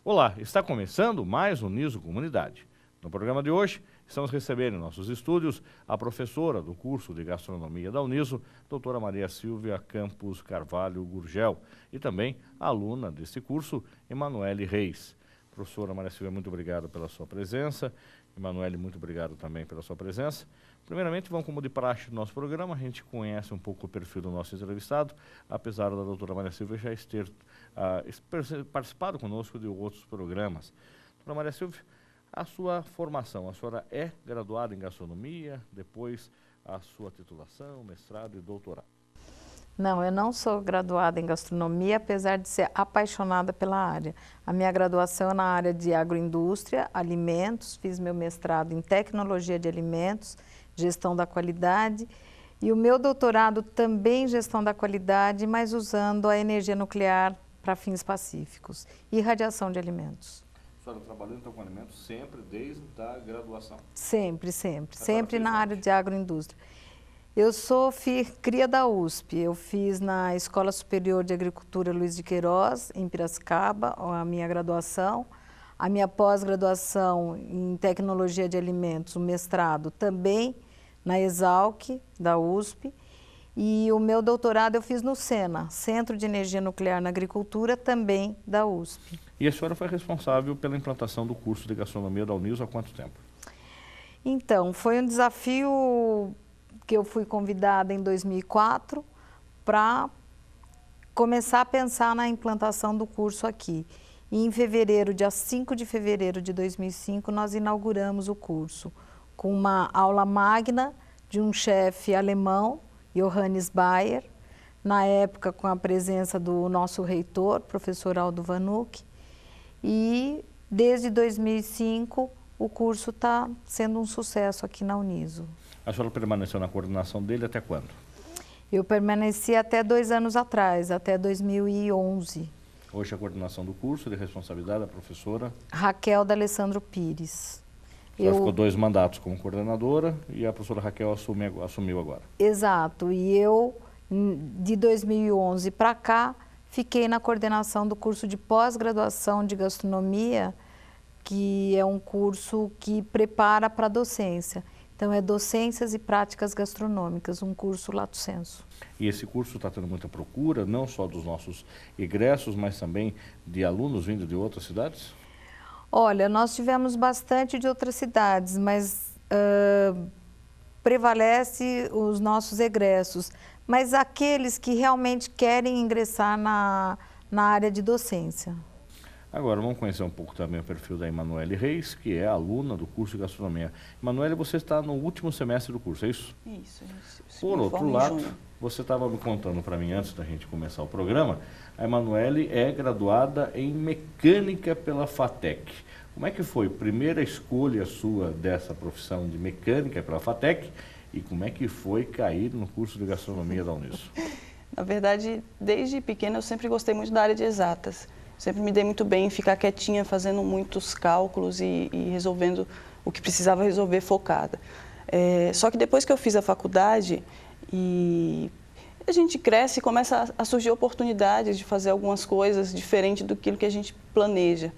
Olá, está começando mais um Niso Comunidade. No programa de hoje, estamos recebendo em nossos estúdios a professora do curso de Gastronomia da Uniso, doutora Maria Silvia Campos Carvalho Gurgel, e também a aluna desse curso, Emanuele Reis. Professora Maria Silvia, muito obrigado pela sua presença. Emanuele, muito obrigado também pela sua presença. Primeiramente, vamos como de praxe do nosso programa, a gente conhece um pouco o perfil do nosso entrevistado, apesar da doutora Maria Silvia já ter participado conosco de outros programas. Doutora Maria Silvia, a sua formação, a senhora é graduada em gastronomia, depois a sua titulação, mestrado e doutorado? Não, eu não sou graduada em gastronomia, apesar de ser apaixonada pela área. A minha graduação é na área de agroindústria, alimentos, fiz meu mestrado em tecnologia de alimentos, gestão da qualidade, e o meu doutorado também em gestão da qualidade, mas usando a energia nuclear para fins pacíficos e radiação de alimentos. A senhora trabalhou então com alimentos sempre desde a graduação? Sempre na área de agroindústria. Eu sou cria da USP, eu fiz na Escola Superior de Agricultura Luiz de Queiroz, em Piracicaba, a minha graduação. A minha pós-graduação em Tecnologia de Alimentos, o mestrado também na Exalc, da USP. E o meu doutorado eu fiz no SENA, Centro de Energia Nuclear na Agricultura, também da USP. E a senhora foi responsável pela implantação do curso de gastronomia da Uniso há quanto tempo? Então, foi um desafio que eu fui convidada em 2004 para começar a pensar na implantação do curso aqui. E em fevereiro, dia 5 de fevereiro de 2005, nós inauguramos o curso com uma aula magna de um chefe alemão, Johannes Bayer, na época com a presença do nosso reitor, professor Aldo Vanucci, e desde 2005 o curso está sendo um sucesso aqui na Uniso. A senhora permaneceu na coordenação dele até quando? Eu permaneci até 2 anos atrás, até 2011. Hoje a coordenação do curso de responsabilidade da professora? Raquel D'Alessandro Pires. Ela ficou 2 mandatos como coordenadora e a professora Raquel assumiu agora. Exato, e eu de 2011 para cá fiquei na coordenação do curso de pós-graduação de gastronomia, que é um curso que prepara para a docência. Então, é Docências e Práticas Gastronômicas, um curso lato sensu. E esse curso está tendo muita procura, não só dos nossos egressos, mas também de alunos vindo de outras cidades? Olha, nós tivemos bastante de outras cidades, mas prevalece os nossos egressos. Mas aqueles que realmente querem ingressar na área de docência. Agora, vamos conhecer um pouco também o perfil da Emanuele Reis, que é aluna do curso de gastronomia. Emanuele, você está no último semestre do curso, é isso? Isso. Por outro lado, você estava me contando para mim, antes da gente começar o programa, a Emanuele é graduada em mecânica pela FATEC. Como é que foi a primeira escolha sua dessa profissão de mecânica pela FATEC e como é que foi cair no curso de gastronomia da Uniso? Na verdade, desde pequena eu sempre gostei muito da área de exatas. Sempre me dei muito bem em ficar quietinha, fazendo muitos cálculos e resolvendo o que precisava resolver focada. Só que depois que eu fiz a faculdade, a gente cresce e começa a surgir oportunidades de fazer algumas coisas diferentes do que a gente planeja.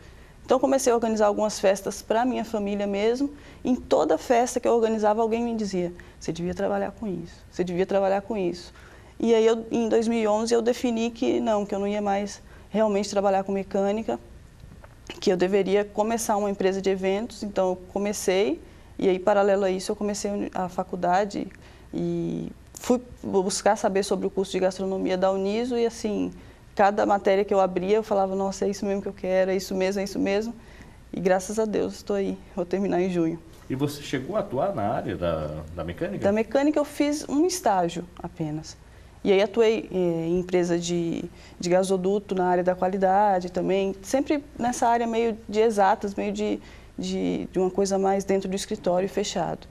Então comecei a organizar algumas festas para a minha família mesmo. Em toda festa que eu organizava, alguém me dizia: você devia trabalhar com isso, você devia trabalhar com isso. E aí em 2011 eu defini que eu não ia mais realmente trabalhar com mecânica, que eu deveria começar uma empresa de eventos. Então eu comecei, e aí paralelo a isso eu comecei a faculdade e fui buscar saber sobre o curso de gastronomia da Uniso e assim, cada matéria que eu abria eu falava: nossa, é isso mesmo que eu quero, é isso mesmo. E graças a Deus estou aí, vou terminar em junho. E você chegou a atuar na área da mecânica? Da mecânica eu fiz um estágio apenas. E aí atuei em empresa de gasoduto na área da qualidade também, sempre nessa área meio de exatas, meio de uma coisa mais dentro do escritório fechado.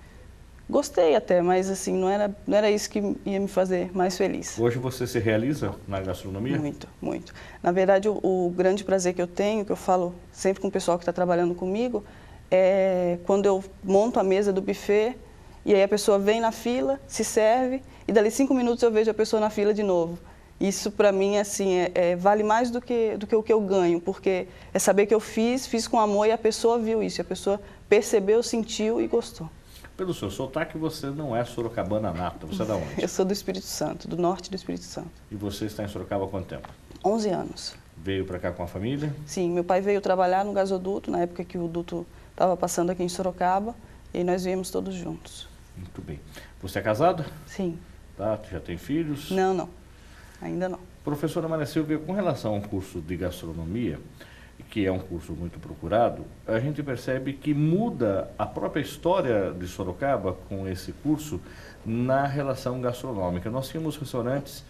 Gostei até, mas assim, não era isso que ia me fazer mais feliz. Hoje você se realiza na gastronomia? Muito. Na verdade, o grande prazer que eu tenho, que eu falo sempre com o pessoal que está trabalhando comigo, é quando eu monto a mesa do buffet e aí a pessoa vem na fila, se serve e dali 5 minutos eu vejo a pessoa na fila de novo. Isso para mim assim vale mais do que o que eu ganho, porque é saber que eu fiz com amor e a pessoa viu isso, a pessoa percebeu, sentiu e gostou. Pelo seu sotaque, você não é sorocabana nata, você é da onde? Eu sou do Espírito Santo, do norte do Espírito Santo. E você está em Sorocaba há quanto tempo? 11 anos. Veio para cá com a família? Sim, meu pai veio trabalhar no gasoduto, na época que o duto estava passando aqui em Sorocaba, e nós viemos todos juntos. Muito bem. Você é casada? Sim. Tá, já tem filhos? Não, ainda não. Professora Maria Silvia, com relação ao curso de gastronomia, que é um curso muito procurado, a gente percebe que muda a própria história de Sorocaba com esse curso na relação gastronômica. Nós tínhamos restaurantes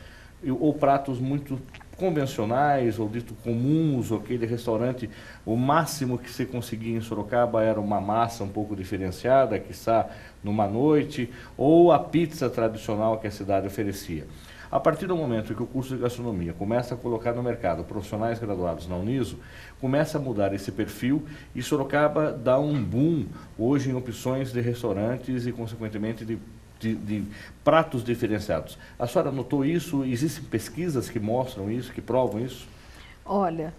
ou pratos muito convencionais ou dito comuns, ou aquele restaurante, o máximo que se conseguia em Sorocaba era uma massa um pouco diferenciada, quiçá numa noite, ou a pizza tradicional que a cidade oferecia. A partir do momento que o curso de gastronomia começa a colocar no mercado profissionais graduados na Uniso, começa a mudar esse perfil e Sorocaba dá um boom hoje em opções de restaurantes e, consequentemente, de pratos diferenciados. A senhora notou isso? Existem pesquisas que mostram isso, que provam isso? Olha,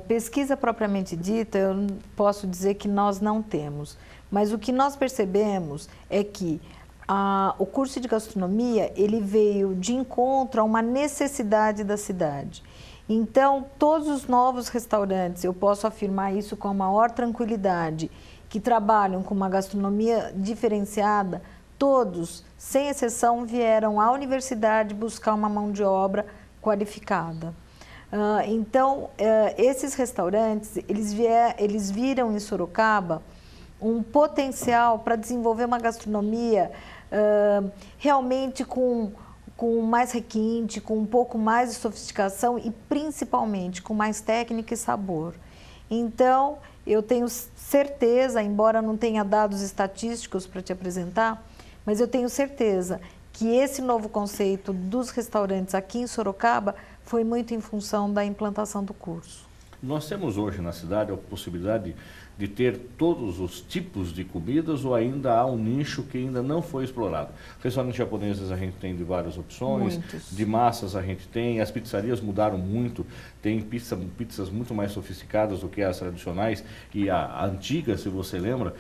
pesquisa propriamente dita, eu posso dizer que nós não temos. Mas o que nós percebemos é que o curso de gastronomia, ele veio de encontro a uma necessidade da cidade. Então, todos os novos restaurantes, eu posso afirmar isso com a maior tranquilidade, que trabalham com uma gastronomia diferenciada, todos, sem exceção, vieram à universidade buscar uma mão de obra qualificada. Então, esses restaurantes, eles viram em Sorocaba um potencial para desenvolver uma gastronomia realmente com mais requinte, com um pouco mais de sofisticação e, principalmente, com mais técnica e sabor. Então, eu tenho certeza, embora não tenha dados estatísticos para te apresentar, mas eu tenho certeza que esse novo conceito dos restaurantes aqui em Sorocaba foi muito em função da implantação do curso. Nós temos hoje na cidade a possibilidade de ter todos os tipos de comidas ou ainda há um nicho que ainda não foi explorado? Restaurantes japoneses a gente tem de várias opções, muitos. De massas a gente tem, as pizzarias mudaram muito, tem pizzas muito mais sofisticadas do que as tradicionais e a antiga, se você lembra,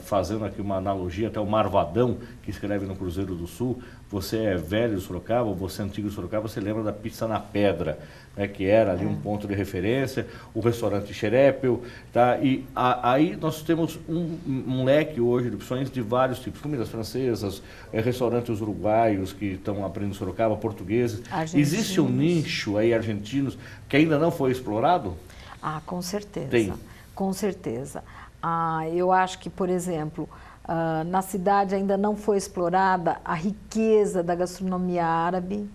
fazendo aqui uma analogia, até o Marvadão, que escreve no Cruzeiro do Sul, você é velho de Sorocaba, você é antigo de Sorocaba, você lembra da pizza na pedra, né, que era ali um ponto de referência, o restaurante Xerépel, tá? E aí nós temos um leque hoje de opções de vários tipos, comidas francesas, restaurantes uruguaios que estão abrindo Sorocaba, portugueses. Existe um nicho aí argentinos que ainda não foi explorado? Ah, com certeza. Tem. Com certeza. Eu acho que, por exemplo, na cidade ainda não foi explorada a riqueza da gastronomia árabe,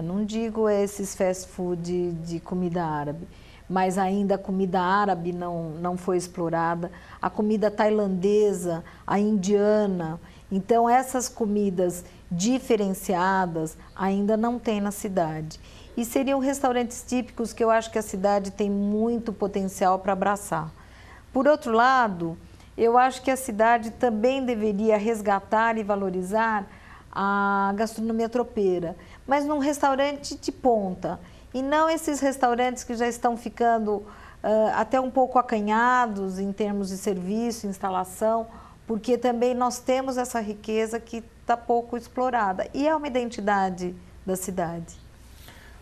não digo esses fast food de comida árabe, mas ainda a comida árabe não foi explorada, a comida tailandesa, a indiana. Então, essas comidas diferenciadas ainda não tem na cidade. E seriam restaurantes típicos que eu acho que a cidade tem muito potencial para abraçar. Por outro lado, eu acho que a cidade também deveria resgatar e valorizar a gastronomia tropeira, mas num restaurante de ponta. E não esses restaurantes que já estão ficando até um pouco acanhados em termos de serviço, instalação, porque também nós temos essa riqueza que está pouco explorada. E é uma identidade da cidade.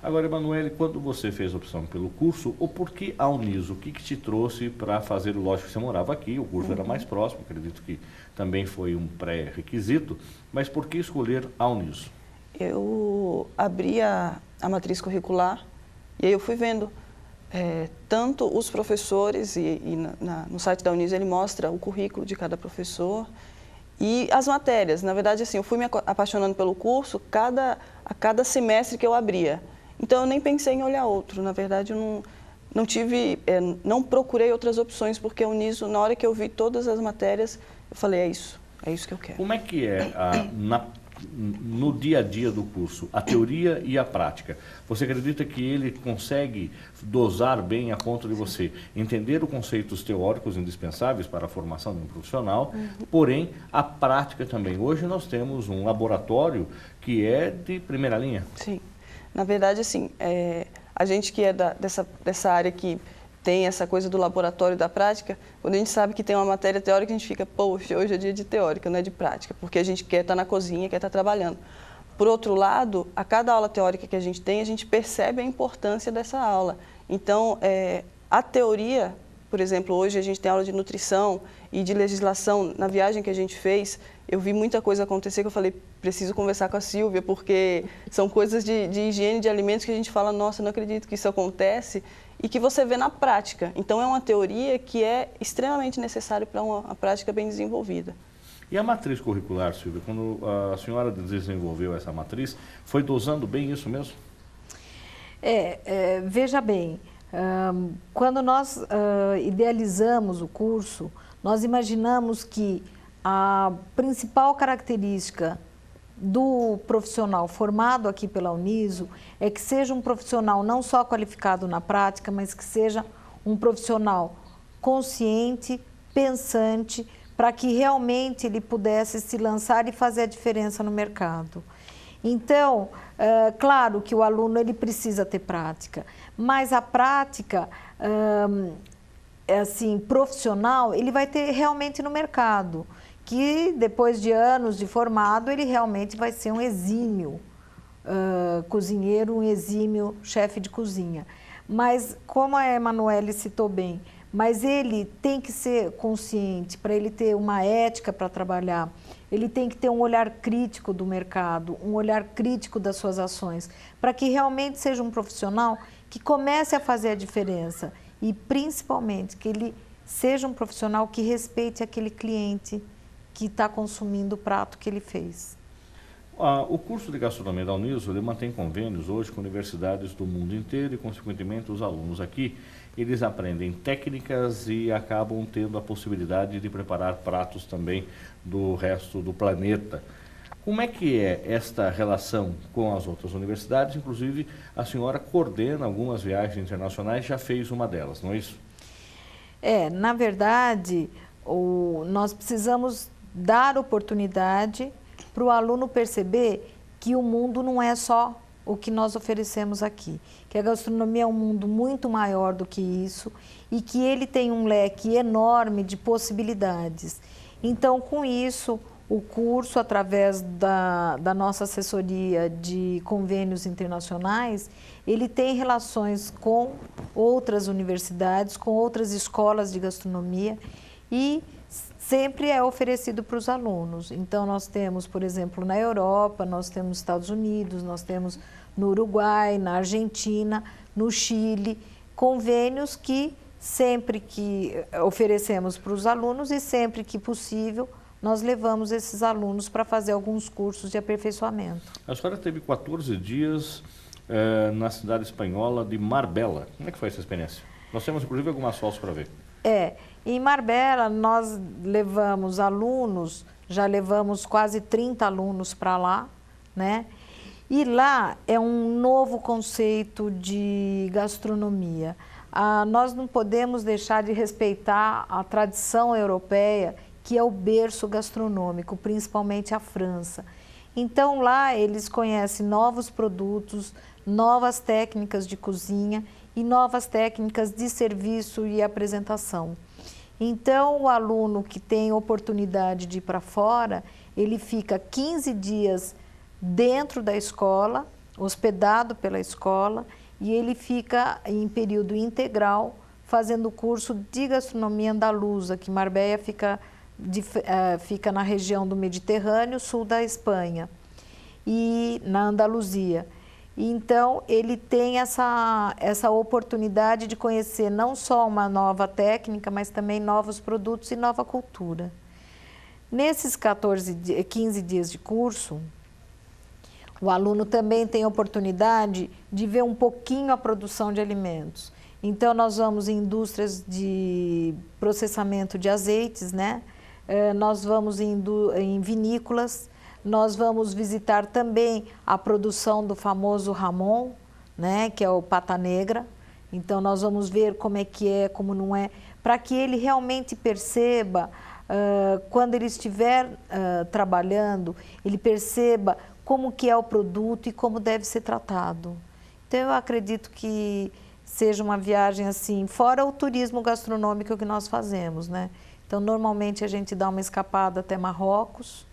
Agora, Emanuele, quando você fez a opção pelo curso, ou por que a Uniso? O que te trouxe para fazer? Lógico que você morava aqui, o curso era mais próximo, acredito que também foi um pré-requisito, mas por que escolher a Uniso? Eu abri a matriz curricular e aí eu fui vendo tanto os professores no site da Uniso ele mostra o currículo de cada professor e as matérias. Na verdade, assim, eu fui me apaixonando pelo curso a cada semestre que eu abria. Então, eu nem pensei em olhar outro. Na verdade, eu não procurei outras opções, porque a Uniso, na hora que eu vi todas as matérias, eu falei, é isso que eu quero. Como é que é, no dia a dia do curso, a teoria e a prática, você acredita que ele consegue dosar bem a ponto de você entender os conceitos teóricos indispensáveis para a formação de um profissional, porém a prática também? Hoje nós temos um laboratório que é de primeira linha. Sim, na verdade, assim, a gente que é dessa área que tem essa coisa do laboratório da prática, quando a gente sabe que tem uma matéria teórica, a gente fica, poxa, hoje é dia de teórica, não é de prática, porque a gente quer estar na cozinha, quer estar trabalhando. Por outro lado, a cada aula teórica que a gente percebe a importância dessa aula. Então, a teoria, por exemplo, hoje a gente tem aula de nutrição e de legislação. Na viagem que a gente fez, eu vi muita coisa acontecer que eu falei, preciso conversar com a Silvia, porque são coisas de higiene de alimentos que a gente fala, nossa, não acredito que isso acontece, e que você vê na prática. Então, é uma teoria que é extremamente necessária para uma prática bem desenvolvida. E a matriz curricular, Silvia, quando a senhora desenvolveu essa matriz, foi dosando bem isso mesmo? Veja bem, quando nós idealizamos o curso, nós imaginamos que a principal característica do profissional formado aqui pela Uniso é que seja um profissional não só qualificado na prática, mas que seja um profissional consciente, pensante, para que realmente ele pudesse se lançar e fazer a diferença no mercado. Então, claro que o aluno ele precisa ter prática, mas a prática assim, profissional ele vai ter realmente no mercado, que depois de anos de formado, ele realmente vai ser um exímio cozinheiro, um exímio chefe de cozinha. Mas, como a Emanuele citou bem, mas ele tem que ser consciente, para ele ter uma ética para trabalhar, ele tem que ter um olhar crítico do mercado, um olhar crítico das suas ações, para que realmente seja um profissional que comece a fazer a diferença e, principalmente, que ele seja um profissional que respeite aquele cliente que está consumindo o prato que ele fez. O curso de gastronomia da Uniso, ele mantém convênios hoje com universidades do mundo inteiro e, consequentemente, os alunos aqui, eles aprendem técnicas e acabam tendo a possibilidade de preparar pratos também do resto do planeta. Como é que é esta relação com as outras universidades? Inclusive, a senhora coordena algumas viagens internacionais, já fez uma delas, não é isso? Na verdade, nós precisamos dar oportunidade para o aluno perceber que o mundo não é só o que nós oferecemos aqui, que a gastronomia é um mundo muito maior do que isso e que ele tem um leque enorme de possibilidades. Então, com isso, o curso, através da nossa assessoria de convênios internacionais, ele tem relações com outras universidades, com outras escolas de gastronomia e sempre é oferecido para os alunos. Então, nós temos, por exemplo, na Europa, nós temos nos Estados Unidos, nós temos no Uruguai, na Argentina, no Chile, convênios que sempre que oferecemos para os alunos e sempre que possível, nós levamos esses alunos para fazer alguns cursos de aperfeiçoamento. A senhora teve 14 dias na cidade espanhola de Marbella. Como é que foi essa experiência? Nós temos, inclusive, algumas fotos para ver. Em Marbella, nós levamos alunos, já levamos quase 30 alunos para lá, né? E lá é um novo conceito de gastronomia. Nós não podemos deixar de respeitar a tradição europeia, que é o berço gastronômico, principalmente a França. Então, lá eles conhecem novos produtos, novas técnicas de cozinha e novas técnicas de serviço e apresentação. Então, o aluno que tem oportunidade de ir para fora, ele fica 15 dias dentro da escola, hospedado pela escola, e ele fica em período integral fazendo o curso de gastronomia andaluza, que Marbella fica na região do Mediterrâneo, sul da Espanha, e na Andaluzia. Então, ele tem essa oportunidade de conhecer não só uma nova técnica, mas também novos produtos e nova cultura. Nesses 15 dias de curso, o aluno também tem a oportunidade de ver um pouquinho a produção de alimentos. Então, nós vamos em indústrias de processamento de azeites, né? Nós vamos em vinícolas, Nós vamos visitar também a produção do famoso Ramon, né, que é o Pata Negra. Então, nós vamos ver como é, como não é, para que ele realmente perceba, quando ele estiver trabalhando, ele perceba como que é o produto e como deve ser tratado. Então, eu acredito que seja uma viagem assim, fora o turismo gastronômico que nós fazemos, né? Então, normalmente a gente dá uma escapada até Marrocos,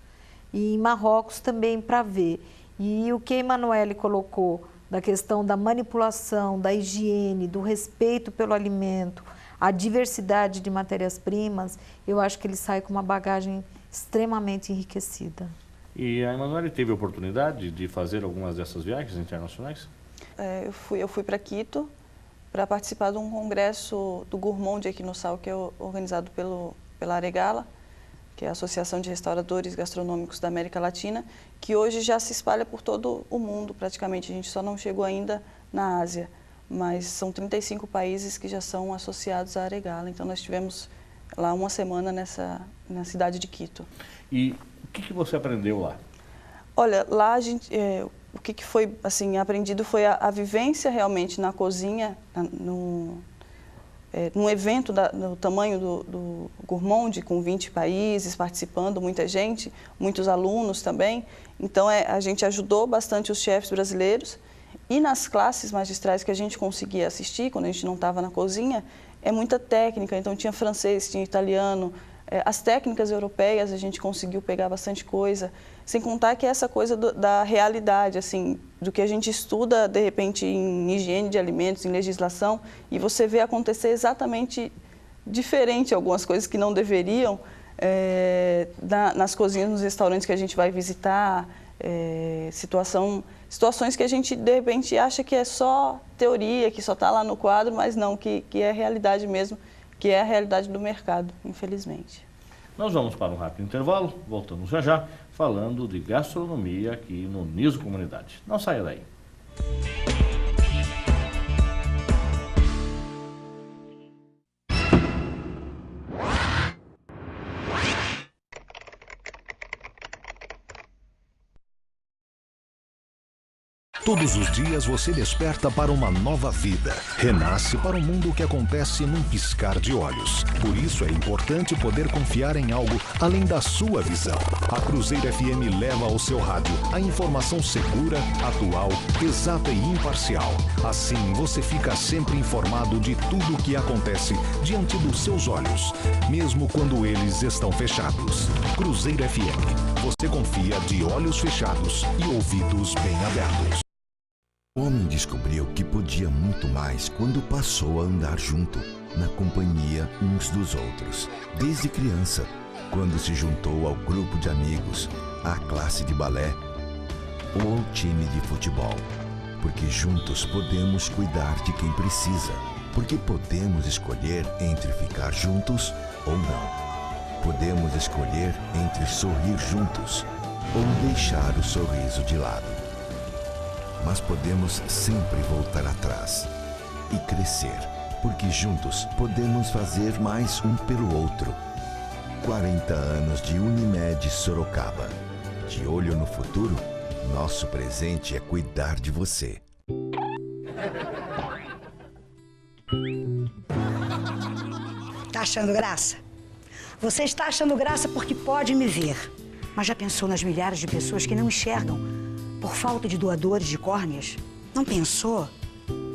e em Marrocos também para ver. E o que a Emanuele colocou da questão da manipulação, da higiene, do respeito pelo alimento, a diversidade de matérias-primas, eu acho que ele sai com uma bagagem extremamente enriquecida. E a Emanuele teve a oportunidade de fazer algumas dessas viagens internacionais? Eu fui para Quito para participar de um congresso do Gourmand aqui no Sal, que é organizado pela Aregala, que é a Associação de Restauradores Gastronômicos da América Latina, que hoje já se espalha por todo o mundo praticamente. A gente só não chegou ainda na Ásia, mas são 35 países que já são associados à Aregala. Então nós tivemos lá uma semana na cidade de Quito. E o que você aprendeu lá? Olha, lá a gente, o que foi assim, aprendido foi a vivência realmente na cozinha, num evento do tamanho do Gourmand, com 20 países participando, muita gente, muitos alunos também. Então, a gente ajudou bastante os chefes brasileiros. E nas classes magistrais que a gente conseguia assistir, quando a gente não estava na cozinha, é muita técnica. Então, tinha francês, tinha italiano. As técnicas europeias, a gente conseguiu pegar bastante coisa. Sem contar que essa coisa da realidade, assim, do que a gente estuda, de repente, em higiene de alimentos, em legislação, e você vê acontecer exatamente diferente algumas coisas que não deveriam nas cozinhas, nos restaurantes que a gente vai visitar, situações que a gente, de repente, acha que é só teoria, que só está lá no quadro, mas não, que é realidade mesmo, que é a realidade do mercado, infelizmente. Nós vamos para um rápido intervalo, voltamos já já, falando de gastronomia aqui no Niso Comunidade. Não saia daí. Todos os dias você desperta para uma nova vida. Renasce para um mundo que acontece num piscar de olhos. Por isso é importante poder confiar em algo além da sua visão. A Cruzeiro FM leva ao seu rádio a informação segura, atual, exata e imparcial. Assim você fica sempre informado de tudo o que acontece diante dos seus olhos, mesmo quando eles estão fechados. Cruzeiro FM. Você confia de olhos fechados e ouvidos bem abertos. O homem descobriu que podia muito mais quando passou a andar junto, na companhia uns dos outros. Desde criança, quando se juntou ao grupo de amigos, à classe de balé ou ao time de futebol. Porque juntos podemos cuidar de quem precisa. Porque podemos escolher entre ficar juntos ou não. Podemos escolher entre sorrir juntos ou deixar o sorriso de lado. Mas podemos sempre voltar atrás e crescer, porque juntos podemos fazer mais um pelo outro. 40 anos de Unimed Sorocaba. De olho no futuro, nosso presente é cuidar de você. Tá achando graça? Você está achando graça porque pode me ver. Mas já pensou nas milhares de pessoas que não enxergam por falta de doadores de córneas? Não pensou?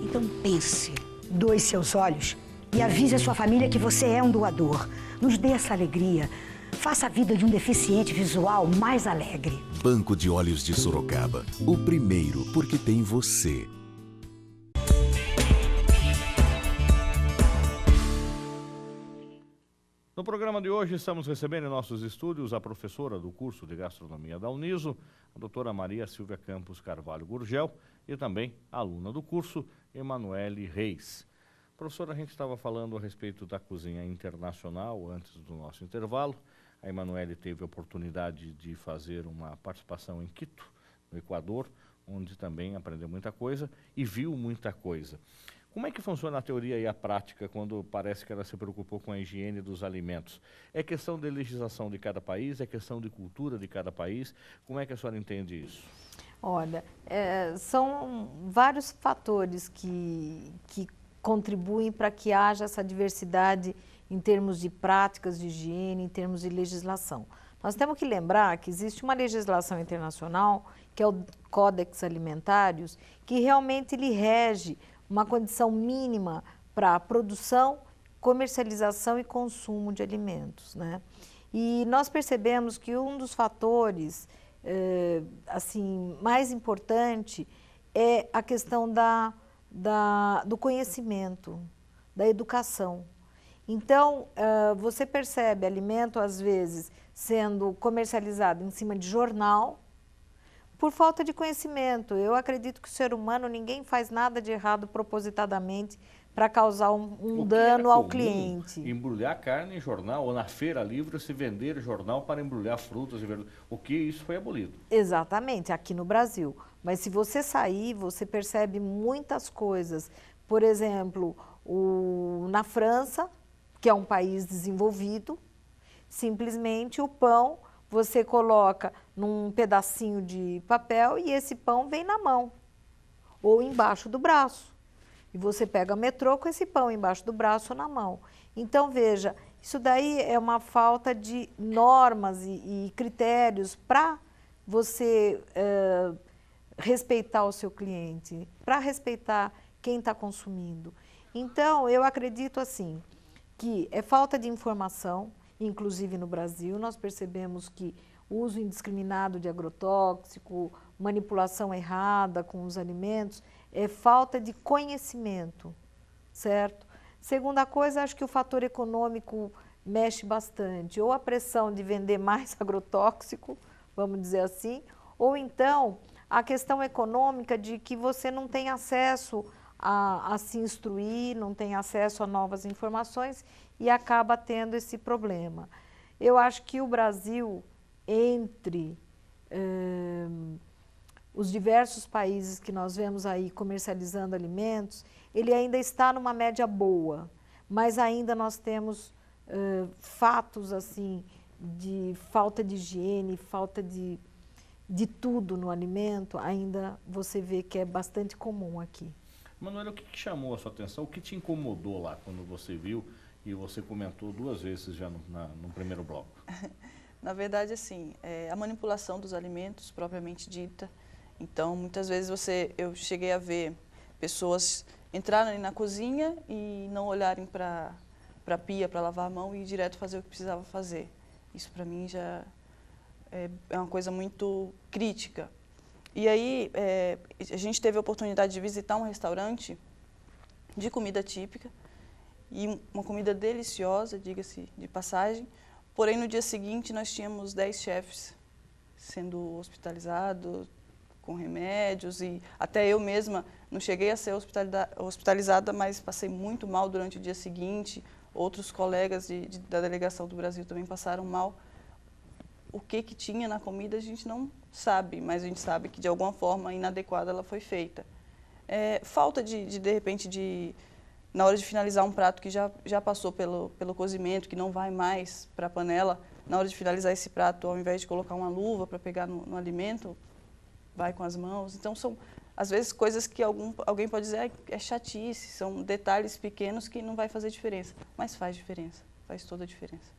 Então pense. Doe seus olhos e avise a sua família que você é um doador. Nos dê essa alegria. Faça a vida de um deficiente visual mais alegre. Banco de Olhos de Sorocaba. O primeiro, porque tem você. No programa de hoje, estamos recebendo em nossos estúdios a professora do curso de gastronomia da Uniso, a doutora Maria Silvia Campos Carvalho Gurgel, e também a aluna do curso, Emanuele Reis. Professora, a gente estava falando a respeito da cozinha internacional antes do nosso intervalo. A Emanuele teve a oportunidade de fazer uma participação em Quito, no Equador, onde também aprendeu muita coisa e viu muita coisa. Como é que funciona a teoria e a prática quando parece que ela se preocupou com a higiene dos alimentos? É questão de legislação de cada país? É questão de cultura de cada país? Como é que a senhora entende isso? Olha, são vários fatores que contribuem para que haja essa diversidade em termos de práticas de higiene, em termos de legislação. Nós temos que lembrar que existe uma legislação internacional, que é o Códex Alimentários, que realmente ele rege uma condição mínima para a produção, comercialização e consumo de alimentos, né? E nós percebemos que um dos fatores assim, mais importante é a questão do conhecimento, da educação. Então, você percebe alimento, às vezes, sendo comercializado em cima de jornal, por falta de conhecimento. Eu acredito que o ser humano, ninguém faz nada de errado propositadamente para causar um dano ao cliente. Embrulhar carne em jornal, ou na feira livre se vender jornal para embrulhar frutas e verduras. O que isso foi abolido? Exatamente, aqui no Brasil. Mas se você sair, você percebe muitas coisas. Por exemplo, na França, que é um país desenvolvido, simplesmente o pão você coloca num pedacinho de papel e esse pão vem na mão ou embaixo do braço. E você pega metrô com esse pão embaixo do braço ou na mão. Então, veja, isso daí é uma falta de normas e critérios para você respeitar o seu cliente, para respeitar quem está consumindo. Então, eu acredito assim, que é falta de informação, inclusive no Brasil, nós percebemos que o uso indiscriminado de agrotóxico, manipulação errada com os alimentos, é falta de conhecimento, certo? Segunda coisa, acho que o fator econômico mexe bastante, ou a pressão de vender mais agrotóxico, vamos dizer assim, ou então a questão econômica de que você não tem acesso a se instruir, não tem acesso a novas informações e acaba tendo esse problema. Eu acho que o Brasil, entre os diversos países que nós vemos aí comercializando alimentos, ele ainda está numa média boa, mas ainda nós temos fatos assim de falta de higiene, falta de tudo no alimento, ainda você vê que é bastante comum aqui. Manuela, o que chamou a sua atenção, o que te incomodou lá quando você viu e você comentou 2 vezes já no primeiro bloco? Na verdade, assim, a manipulação dos alimentos propriamente dita. Então, muitas vezes eu cheguei a ver pessoas entrarem na cozinha e não olharem para a pia para lavar a mão e ir direto fazer o que precisava fazer. Isso, para mim, já é uma coisa muito crítica. E aí, a gente teve a oportunidade de visitar um restaurante de comida típica, e uma comida deliciosa, diga-se de passagem, porém no dia seguinte nós tínhamos 10 chefes sendo hospitalizados com remédios, e até eu mesma não cheguei a ser hospitalizada, mas passei muito mal durante o dia seguinte. Outros colegas da delegação do Brasil também passaram mal. O que tinha na comida a gente não sabe, mas a gente sabe que de alguma forma inadequada ela foi feita. Falta de repente, na hora de finalizar um prato que já passou pelo cozimento, que não vai mais para a panela, na hora de finalizar esse prato, ao invés de colocar uma luva para pegar no alimento, vai com as mãos. Então, são, às vezes, coisas que alguém pode dizer é chatice, são detalhes pequenos que não vai fazer diferença, mas faz diferença, faz toda a diferença.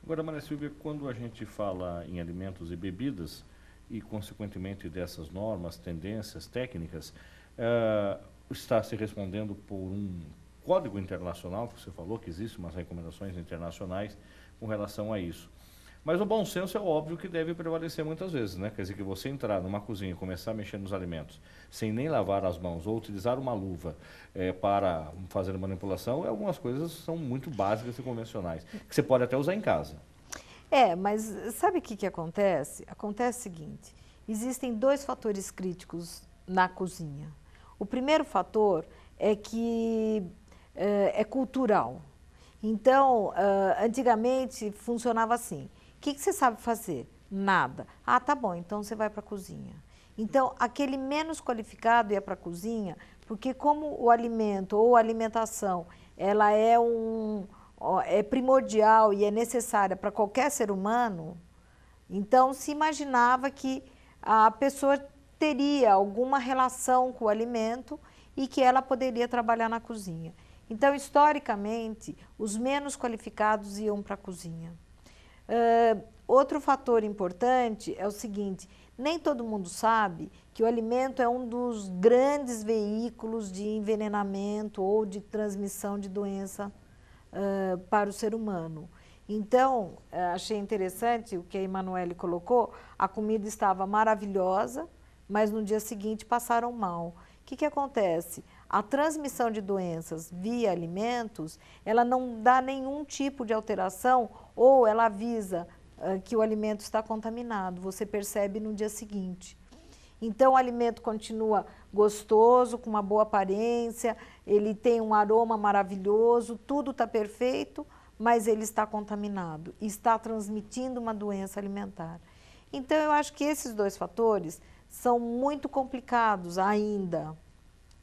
Agora, Maria Silvia, quando a gente fala em alimentos e bebidas, e consequentemente dessas normas, tendências, técnicas, está se respondendo por um código internacional, que você falou que existem umas recomendações internacionais com relação a isso. Mas o bom senso é óbvio que deve prevalecer muitas vezes, né? Quer dizer, que você entrar numa cozinha e começar a mexer nos alimentos sem nem lavar as mãos ou utilizar uma luva para fazer manipulação, algumas coisas são muito básicas e convencionais, que você pode até usar em casa. Mas sabe o que acontece? Acontece o seguinte, existem 2 fatores críticos na cozinha. O primeiro fator é que é cultural. Então, antigamente funcionava assim. O que você sabe fazer? Nada. Tá bom, então você vai para a cozinha. Então, aquele menos qualificado ia para a cozinha Porque como o alimento ou a alimentação, ela é primordial e é necessária para qualquer ser humano, então se imaginava que a pessoa teria alguma relação com o alimento e que ela poderia trabalhar na cozinha. Então, historicamente, os menos qualificados iam para a cozinha. Outro fator importante é o seguinte, nem todo mundo sabe que o alimento é um dos grandes veículos de envenenamento ou de transmissão de doença para o ser humano. Então, achei interessante o que a Emanuele colocou, a comida estava maravilhosa, mas no dia seguinte passaram mal. O que acontece? A transmissão de doenças via alimentos, ela não dá nenhum tipo de alteração ou ela avisa que o alimento está contaminado, você percebe no dia seguinte. Então, o alimento continua gostoso, com uma boa aparência, ele tem um aroma maravilhoso, tudo está perfeito, mas ele está contaminado, está transmitindo uma doença alimentar. Então, eu acho que esses dois fatores são muito complicados ainda,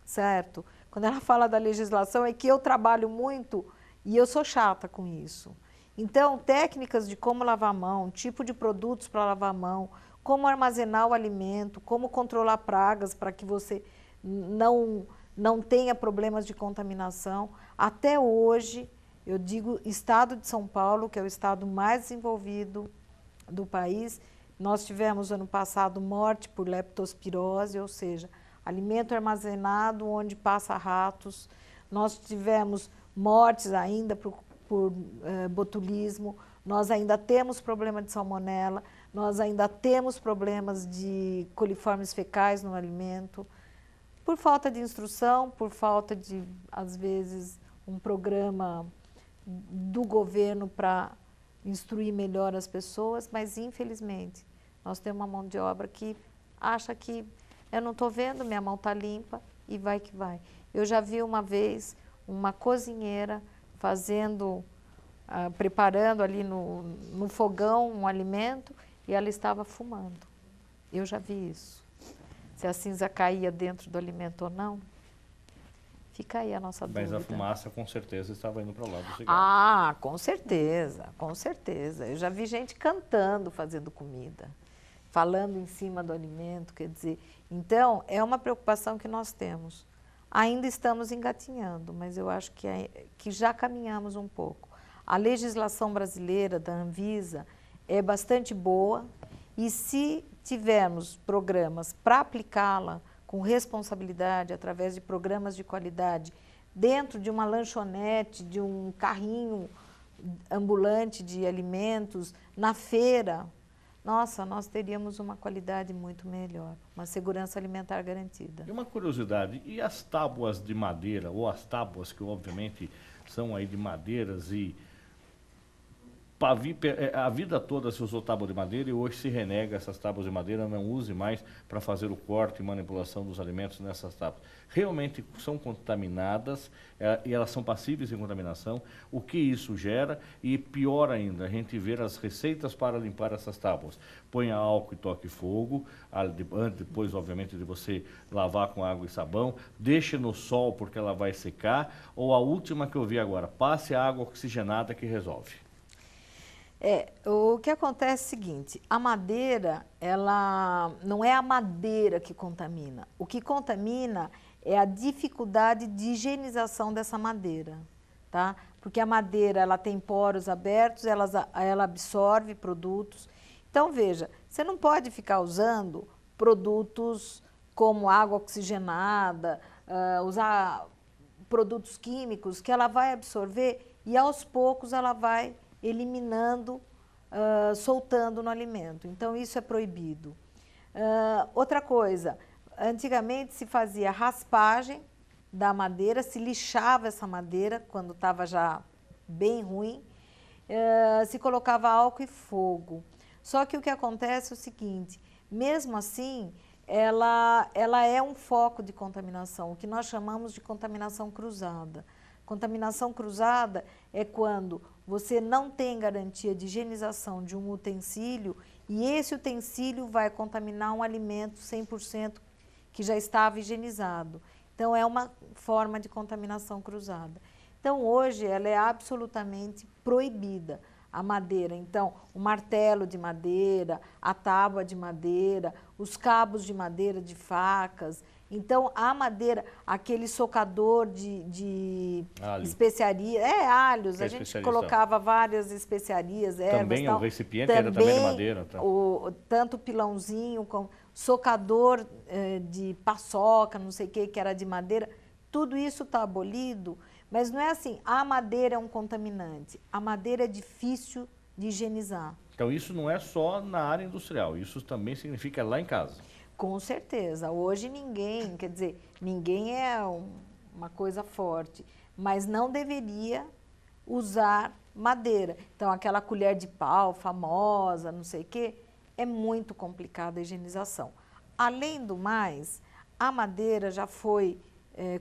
certo? Quando ela fala da legislação, é que eu trabalho muito e eu sou chata com isso. Então, técnicas de como lavar a mão, tipo de produtos para lavar a mão, como armazenar o alimento, como controlar pragas para que você não tenha problemas de contaminação. Até hoje, eu digo, estado de São Paulo, que é o estado mais desenvolvido do país, nós tivemos ano passado morte por leptospirose, ou seja, alimento armazenado onde passa ratos. Nós tivemos mortes ainda por botulismo, nós ainda temos problema de salmonela, nós ainda temos problemas de coliformes fecais no alimento, por falta de instrução, por falta de, às vezes, um programa do governo para instruir melhor as pessoas, mas, infelizmente, nós temos uma mão de obra que acha que eu não estou vendo, minha mão está limpa e vai que vai. Eu já vi uma vez uma cozinheira preparando ali no fogão um alimento e ela estava fumando. Eu já vi isso. Se a cinza caía dentro do alimento ou não, fica aí a nossa dúvida. Mas a fumaça com certeza estava indo para o lado do cigarro. Ah, com certeza, com certeza. Eu já vi gente cantando, fazendo comida, falando em cima do alimento, quer dizer. Então, é uma preocupação que nós temos. Ainda estamos engatinhando, mas eu acho que já caminhamos um pouco. A legislação brasileira da Anvisa é bastante boa e se tivermos programas para aplicá-la com responsabilidade, através de programas de qualidade, dentro de uma lanchonete, de um carrinho ambulante de alimentos, na feira, nossa, nós teríamos uma qualidade muito melhor, uma segurança alimentar garantida. E uma curiosidade, e as tábuas de madeira, ou as tábuas que obviamente são aí de madeiras e a vida toda se usou tábua de madeira e hoje se renega essas tábuas de madeira, não use mais para fazer o corte e manipulação dos alimentos nessas tábuas. Realmente são contaminadas e elas são passíveis de contaminação. O que isso gera? E pior ainda, a gente vê as receitas para limpar essas tábuas. Ponha álcool e toque fogo, depois obviamente de você lavar com água e sabão, deixe no sol porque ela vai secar, ou a última que eu vi agora, passe água oxigenada que resolve. O que acontece é o seguinte, a madeira, ela não é a madeira que contamina. O que contamina é a dificuldade de higienização dessa madeira, tá? Porque a madeira, ela tem poros abertos, ela absorve produtos. Então, veja, você não pode ficar usando produtos como água oxigenada, usar produtos químicos que ela vai absorver e, aos poucos, ela vai eliminando, soltando no alimento. Então, isso é proibido. Outra coisa, antigamente se fazia raspagem da madeira, se lixava essa madeira quando estava já bem ruim, se colocava álcool e fogo. Só que o que acontece é o seguinte, mesmo assim, ela é um foco de contaminação, o que nós chamamos de contaminação cruzada. Contaminação cruzada é quando você não tem garantia de higienização de um utensílio e esse utensílio vai contaminar um alimento 100% que já estava higienizado. Então, é uma forma de contaminação cruzada. Então, hoje, ela é absolutamente proibida, a madeira. Então, o martelo de madeira, a tábua de madeira, os cabos de madeira de facas. Então, a madeira, aquele socador de especiarias, alhos, a gente colocava várias especiarias, ervas, também tal. O recipiente era também de madeira. Tá? Tanto o pilãozinho, como socador de paçoca, não sei o que era de madeira, tudo isso está abolido. Mas não é assim, a madeira é um contaminante, a madeira é difícil de higienizar. Então isso não é só na área industrial, isso também significa lá em casa. Com certeza, hoje ninguém, quer dizer, ninguém é uma coisa forte, mas não deveria usar madeira. Então aquela colher de pau famosa, não sei o quê, é muito complicada a higienização. Além do mais, a madeira já foi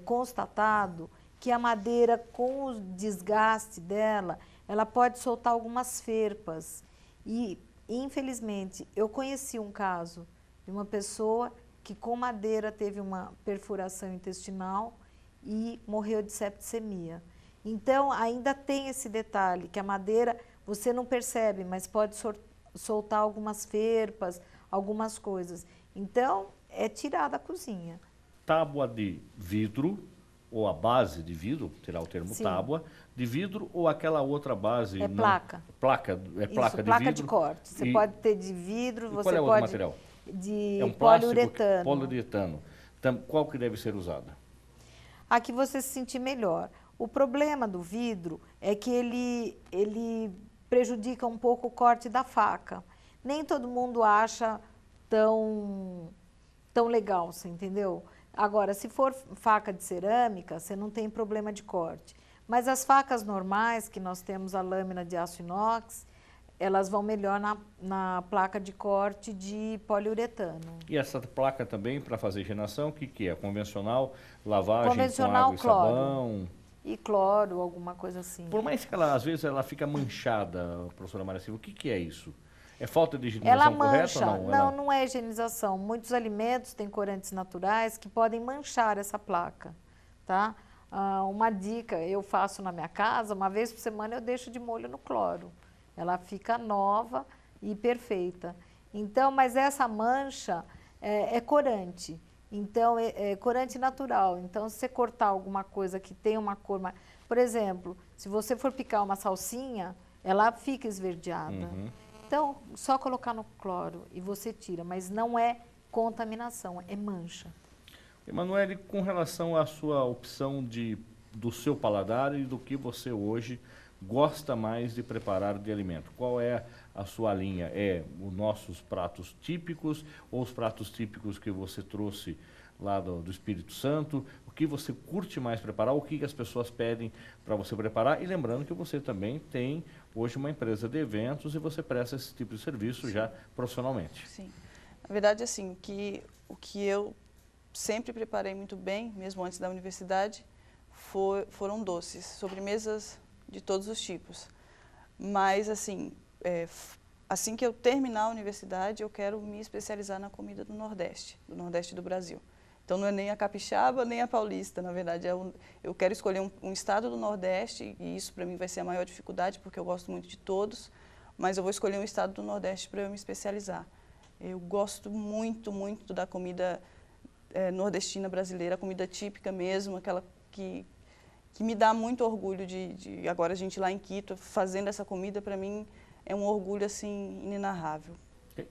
constatado que a madeira, com o desgaste dela, ela pode soltar algumas ferpas. E, infelizmente, eu conheci um caso de uma pessoa que com madeira teve uma perfuração intestinal e morreu de septicemia. Então, ainda tem esse detalhe, que a madeira, você não percebe, mas pode soltar algumas ferpas, algumas coisas. Então, é tirar da cozinha. Tábua de vidro, ou a base de vidro, tirar o termo tábua, de vidro ou aquela outra base? É placa. Placa Isso, de placa vidro. De corte. Você pode ter de vidro, você qual é o pode... material? De é um plástico, poliuretano. Poliuretano. Então, qual que deve ser usada? A que você se sentir melhor. O problema do vidro é que ele prejudica um pouco o corte da faca. Nem todo mundo acha tão legal, você entendeu? Agora, se for faca de cerâmica, você não tem problema de corte. Mas as facas normais, que nós temos a lâmina de aço inox, elas vão melhor na placa de corte de poliuretano. E essa placa também, para fazer higienização, o que é? Convencional, lavagem convencional, com água cloro. E sabão? E cloro, alguma coisa assim. Por mais que ela, às vezes, ela fica manchada, professora Maria Silva, o que é isso? É falta de higienização correta ou não? Não, não é higienização. Muitos alimentos têm corantes naturais que podem manchar essa placa, tá? Uma dica, eu faço na minha casa, uma vez por semana eu deixo de molho no cloro. Ela fica nova e perfeita. Então, mas essa mancha é corante. Então, é corante natural. Então, se você cortar alguma coisa que tem uma cor... Por exemplo, se você for picar uma salsinha, ela fica esverdeada. Uhum. Então, só colocar no cloro e você tira, mas não é contaminação, é mancha. Emanuele, com relação à sua opção do seu paladar e do que você hoje gosta mais de preparar de alimento, qual é a sua linha? É os nossos pratos típicos ou os pratos típicos que você trouxe lá do Espírito Santo? O que você curte mais preparar? O que as pessoas pedem para você preparar? E lembrando que você também tem hoje uma empresa de eventos e você presta esse tipo de serviço já profissionalmente. Sim. Na verdade, assim, o que eu sempre preparei muito bem, mesmo antes da universidade, foram doces, sobremesas de todos os tipos. Mas, assim, assim que eu terminar a universidade, eu quero me especializar na comida do Nordeste do Brasil. Então, não é nem a capixaba, nem a paulista, na verdade. Eu quero escolher um estado do Nordeste, e isso para mim vai ser a maior dificuldade, porque eu gosto muito de todos, mas eu vou escolher um estado do Nordeste para eu me especializar. Eu gosto muito, muito da comida nordestina brasileira, a comida típica mesmo, aquela que me dá muito orgulho de agora a gente lá em Quito, fazendo essa comida, para mim é um orgulho assim inenarrável.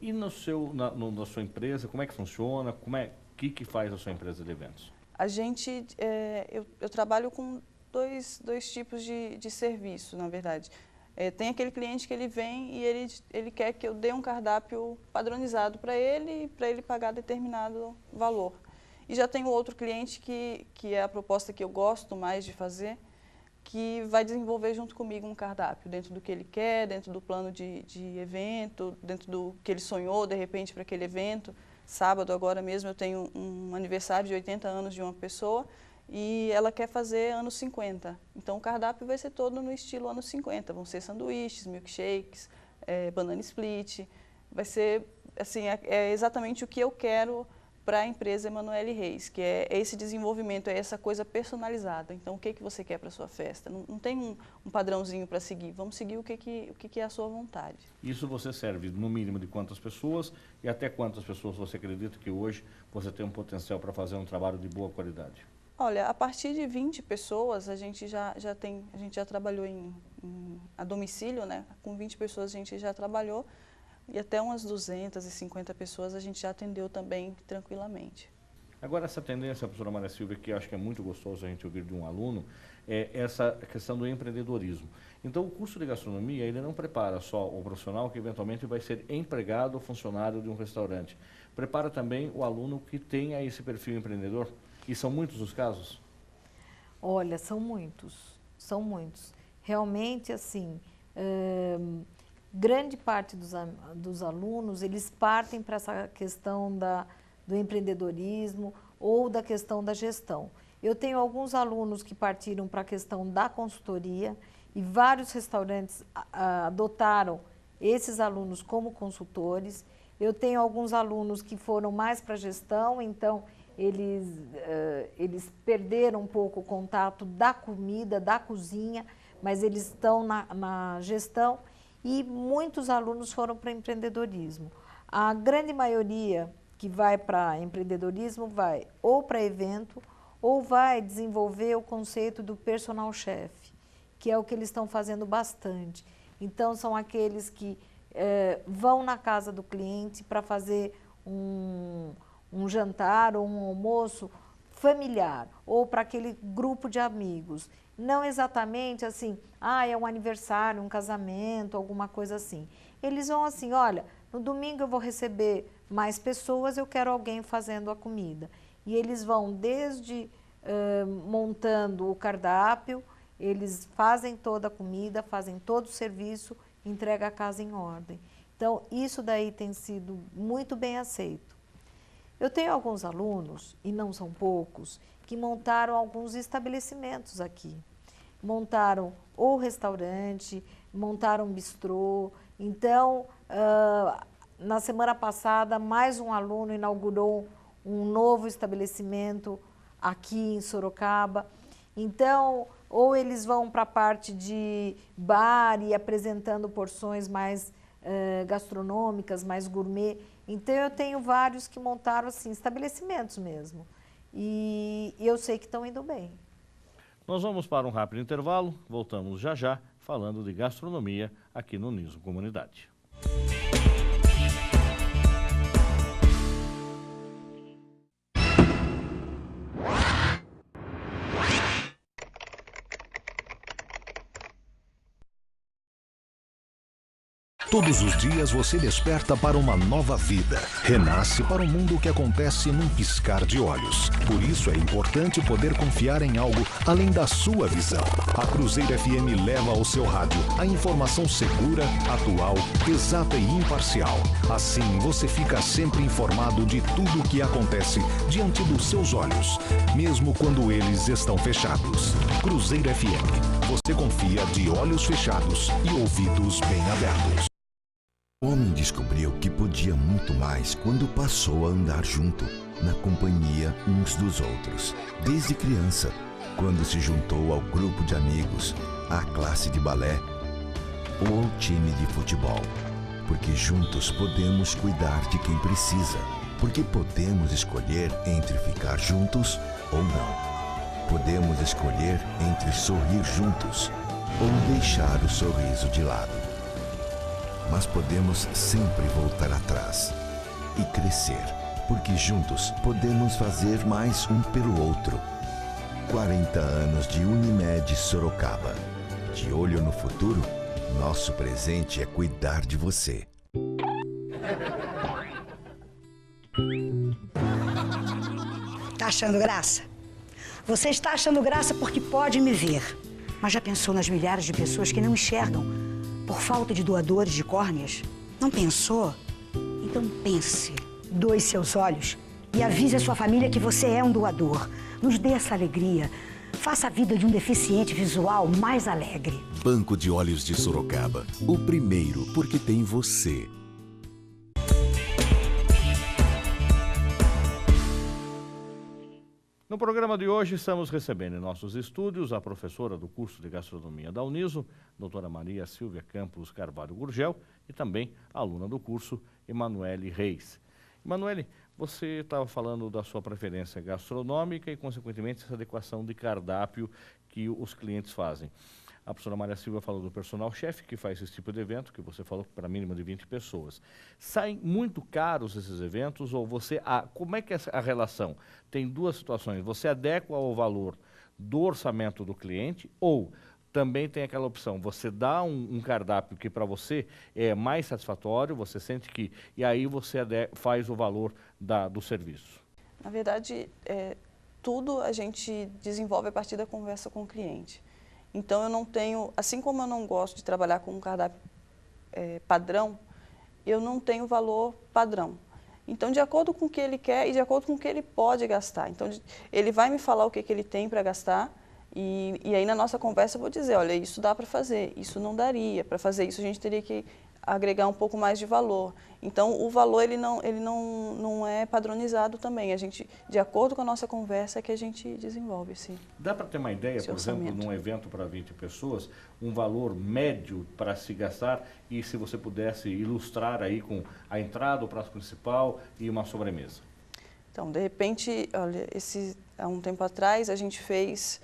E na sua empresa, como é que funciona? O que faz a sua empresa de eventos? A gente, eu trabalho com dois tipos de serviço, na verdade. Tem aquele cliente que ele vem e ele quer que eu dê um cardápio padronizado para ele pagar determinado valor. E já tem o outro cliente que é a proposta que eu gosto mais de fazer, que vai desenvolver junto comigo um cardápio, dentro do que ele quer, dentro do plano de evento, dentro do que ele sonhou, de repente, para aquele evento. Sábado, agora mesmo, eu tenho um aniversário de 80 anos de uma pessoa e ela quer fazer anos 50. Então, o cardápio vai ser todo no estilo anos 50. Vão ser sanduíches, milkshakes, banana split. Vai ser, assim, é exatamente o que eu quero para a empresa Emanuele Reis, que é esse desenvolvimento, é essa coisa personalizada. Então, o que você quer para a sua festa? Não tem um padrãozinho para seguir, vamos seguir o que é a sua vontade. Isso você serve no mínimo de quantas pessoas e até quantas pessoas você acredita que hoje você tem um potencial para fazer um trabalho de boa qualidade? Olha, a partir de 20 pessoas, a gente já trabalhou a domicílio, né? Com 20 pessoas a gente já trabalhou. E até umas 250 pessoas a gente já atendeu também tranquilamente. Agora, essa tendência, professora Maria Silvia, que eu acho que é muito gostoso a gente ouvir de um aluno, é essa questão do empreendedorismo. Então, o curso de gastronomia, ele não prepara só o profissional que eventualmente vai ser empregado ou funcionário de um restaurante. Prepara também o aluno que tenha esse perfil empreendedor. E são muitos os casos? Olha, são muitos, são muitos. Realmente, assim... grande parte dos alunos, eles partem para essa questão do empreendedorismo ou da questão da gestão. Eu tenho alguns alunos que partiram para a questão da consultoria e vários restaurantes adotaram esses alunos como consultores. Eu tenho alguns alunos que foram mais para a gestão, então eles perderam um pouco o contato da comida, da cozinha, mas eles estão na gestão. E muitos alunos foram para empreendedorismo. A grande maioria que vai para empreendedorismo vai ou para evento ou vai desenvolver o conceito do personal chef, que é o que eles estão fazendo bastante. Então, são aqueles que vão na casa do cliente para fazer um jantar ou um almoço familiar ou para aquele grupo de amigos. Não exatamente assim, é um aniversário, um casamento, alguma coisa assim. Eles vão assim, olha, no domingo eu vou receber mais pessoas, eu quero alguém fazendo a comida. E eles vão desde montando o cardápio, eles fazem toda a comida, fazem todo o serviço, entregam a casa em ordem. Então, isso daí tem sido muito bem aceito. Eu tenho alguns alunos, e não são poucos, que montaram alguns estabelecimentos aqui. Montaram ou restaurante, montaram bistrô. Então, na semana passada, mais um aluno inaugurou um novo estabelecimento aqui em Sorocaba. Então, ou eles vão para a parte de bar e apresentando porções mais gastronômicas, mais gourmet. Então, eu tenho vários que montaram assim, estabelecimentos mesmo. E eu sei que estão indo bem. Nós vamos para um rápido intervalo, voltamos já já, falando de gastronomia aqui no Niso Comunidade. Todos os dias você desperta para uma nova vida. Renasce para um mundo que acontece num piscar de olhos. Por isso é importante poder confiar em algo além da sua visão. A Cruzeiro FM leva ao seu rádio a informação segura, atual, exata e imparcial. Assim você fica sempre informado de tudo o que acontece diante dos seus olhos, mesmo quando eles estão fechados. Cruzeiro FM. Você confia de olhos fechados e ouvidos bem abertos. O homem descobriu que podia muito mais quando passou a andar junto, na companhia uns dos outros. Desde criança, quando se juntou ao grupo de amigos, à classe de balé ou ao time de futebol. Porque juntos podemos cuidar de quem precisa. Porque podemos escolher entre ficar juntos ou não. Podemos escolher entre sorrir juntos ou deixar o sorriso de lado. Mas podemos sempre voltar atrás e crescer, porque juntos podemos fazer mais um pelo outro. 40 anos de Unimed Sorocaba. De olho no futuro, nosso presente é cuidar de você. Tá achando graça? Você está achando graça porque pode me ver. Mas já pensou nas milhares de pessoas que não enxergam por falta de doadores de córneas? Não pensou? Então pense. Doe seus olhos e avise a sua família que você é um doador. Nos dê essa alegria. Faça a vida de um deficiente visual mais alegre. Banco de Olhos de Sorocaba. O primeiro, porque tem você. No programa de hoje, estamos recebendo em nossos estúdios a professora do curso de gastronomia da Uniso, doutora Maria Silvia Campos Carvalho Gurgel, e também a aluna do curso, Emanuele Reis. Emanuele, você estava falando da sua preferência gastronômica e, consequentemente, essa adequação de cardápio que os clientes fazem. A professora Maria Silvia falou do personal chefe, que faz esse tipo de evento, que você falou para mínimo de 20 pessoas. Saem muito caros esses eventos ou você... como é que é a relação? Tem duas situações. Você adequa ao valor do orçamento do cliente ou também tem aquela opção, você dá um cardápio que para você é mais satisfatório, você sente que... E aí você faz o valor do serviço. Na verdade, tudo a gente desenvolve a partir da conversa com o cliente. Então, eu não tenho, assim como eu não gosto de trabalhar com um cardápio padrão, eu não tenho valor padrão. Então, de acordo com o que ele quer e de acordo com o que ele pode gastar. Então, ele vai me falar o que ele tem para gastar e aí na nossa conversa eu vou dizer, olha, isso dá para fazer, isso não daria. Para fazer isso a gente teria que agregar um pouco mais de valor. Então, o valor ele não é padronizado também. A gente, de acordo com a nossa conversa, é que a gente desenvolve sim. Dá para ter uma ideia, por exemplo, num evento para 20 pessoas, um valor médio para se gastar e se você pudesse ilustrar aí com a entrada, o prato principal e uma sobremesa? Então, de repente, olha, há um tempo atrás a gente fez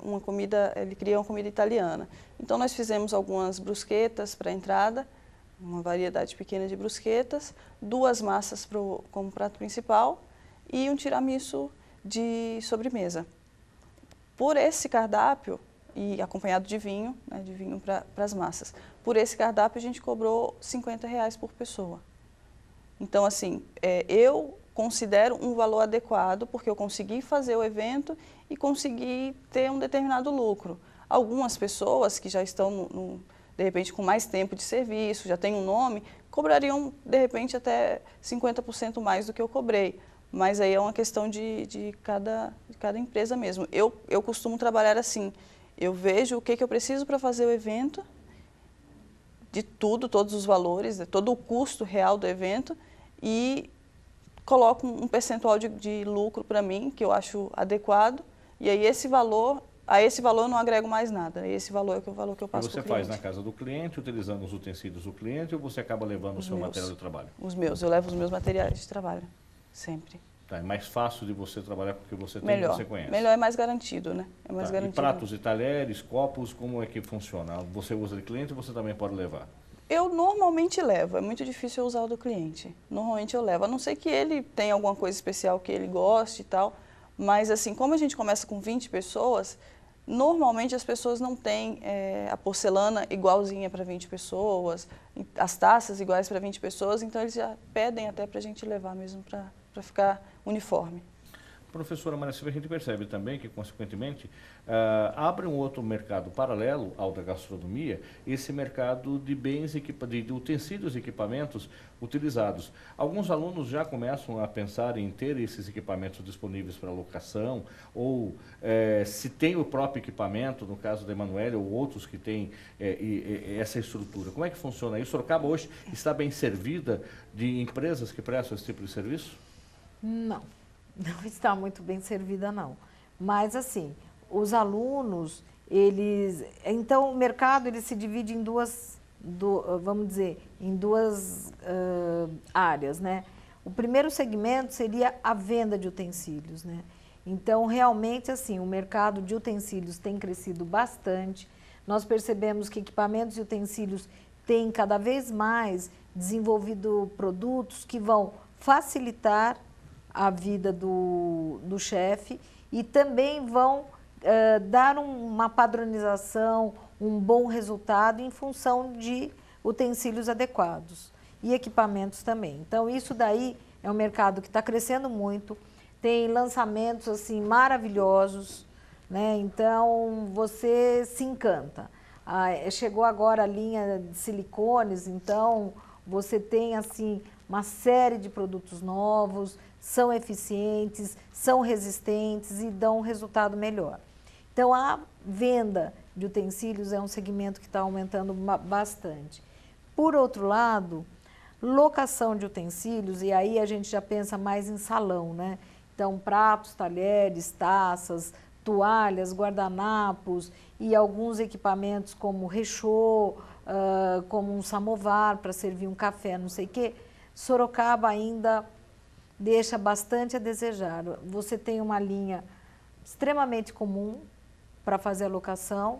uma comida, ele criou uma comida italiana. Então, nós fizemos algumas brusquetas para a entrada, uma variedade pequena de brusquetas, 2 massas como prato principal e um tiramisu de sobremesa. Por esse cardápio, e acompanhado de vinho, né, de vinho para as massas, por esse cardápio a gente cobrou R$50 por pessoa. Então, assim, eu considero um valor adequado, porque eu consegui fazer o evento e consegui ter um determinado lucro. Algumas pessoas que já estão, de repente, com mais tempo de serviço, já têm um nome, cobrariam, de repente, até 50% mais do que eu cobrei. Mas aí é uma questão de cada empresa mesmo. Eu costumo trabalhar assim, eu vejo o que eu preciso para fazer o evento, de tudo, todos os valores, todo o custo real do evento, e coloco um percentual de lucro para mim, que eu acho adequado, e aí a esse valor eu não agrego mais nada, esse valor é o valor que eu passo para o cliente. E você faz na casa do cliente, utilizando os utensílios do cliente, ou você acaba levando o seu material de trabalho? Os meus, eu levo os meus materiais de trabalho, sempre. Tá, é mais fácil de você trabalhar porque você tem melhor, e você conhece. Melhor, é mais garantido, né? É mais garantido. E pratos e talheres, copos, como é que funciona? Você usa de cliente ou você também pode levar? Eu normalmente levo, é muito difícil eu usar o do cliente. Normalmente eu levo, a não ser que ele tenha alguma coisa especial que ele goste e tal. Mas assim, como a gente começa com 20 pessoas, normalmente as pessoas não têm a porcelana igualzinha para 20 pessoas, as taças iguais para 20 pessoas, então eles já pedem até para a gente levar mesmo para ficar uniforme. Professora Maria Silvia, a gente percebe também que, consequentemente, abre um outro mercado paralelo ao da gastronomia, esse mercado de bens, de utensílios e equipamentos utilizados. Alguns alunos já começam a pensar em ter esses equipamentos disponíveis para locação, ou se tem o próprio equipamento, no caso da Emanuele, ou outros que têm essa estrutura. Como é que funciona isso? Sorocaba hoje está bem servida de empresas que prestam esse tipo de serviço? Não. Não está muito bem servida, não. Mas, assim, os alunos, então, o mercado ele se divide em vamos dizer, em duas áreas, né? O primeiro segmento seria a venda de utensílios, né? Então, realmente, assim, o mercado de utensílios tem crescido bastante. Nós percebemos que equipamentos e utensílios têm cada vez mais desenvolvido produtos que vão facilitar a vida do chefe e também vão dar uma padronização, um bom resultado em função de utensílios adequados e equipamentos também. Então, isso daí é um mercado que está crescendo muito, tem lançamentos assim maravilhosos, né? Então, você se encanta. Chegou agora a linha de silicones, então você tem assim uma série de produtos novos, são eficientes, são resistentes e dão um resultado melhor. Então, a venda de utensílios é um segmento que está aumentando bastante. Por outro lado, locação de utensílios, e aí a gente já pensa mais em salão, né? Então, pratos, talheres, taças, toalhas, guardanapos e alguns equipamentos como rechô, como um samovar para servir um café, não sei o quê. Sorocaba ainda deixa bastante a desejar. Você tem uma linha extremamente comum para fazer a locação,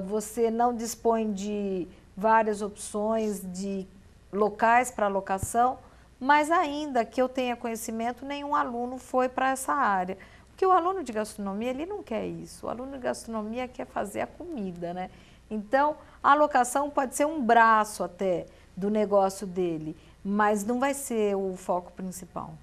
você não dispõe de várias opções de locais para locação, mas ainda que eu tenha conhecimento, nenhum aluno foi para essa área. Porque o aluno de gastronomia, ele não quer isso. O aluno de gastronomia quer fazer a comida, né? Então, a locação pode ser um braço até do negócio dele, mas não vai ser o foco principal.